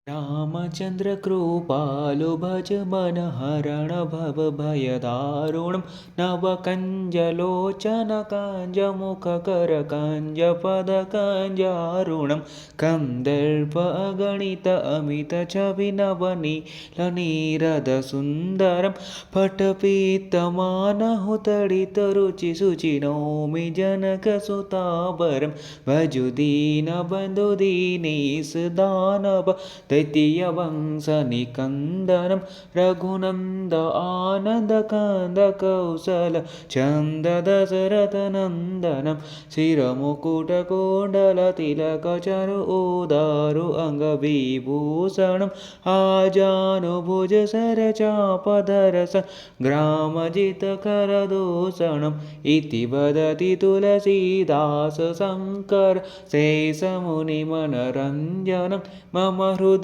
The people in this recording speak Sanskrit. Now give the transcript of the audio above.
रामचन्द्रकृपालु भज मनहरण भवभयदारुणं नवकञ्जलोचनकाञ्जमुखकरकाञ्जपदकाञ्जारुणं कन्दर्प अगणित अमितछविनवनीलनीरदसुन्दरं पटपीतमानहुतडितरुचिशुचिनौमि जनकसुतावरं भजुदीनबन्धुदीनेशदानव तृतीयवंशनिकन्दनं रघुनन्द आनन्दकान्दकौशल चन्ददशरथनन्दनं शिरमुकुटकुण्डलतिलकचरु उदारु अङ्गविभूषणम् आजानुभुजसरचापधरस ग्रामजितकरदूषणम् इति वदति तुलसीदास शङ्कर शेषमुनिमनरञ्जनं मम हृदय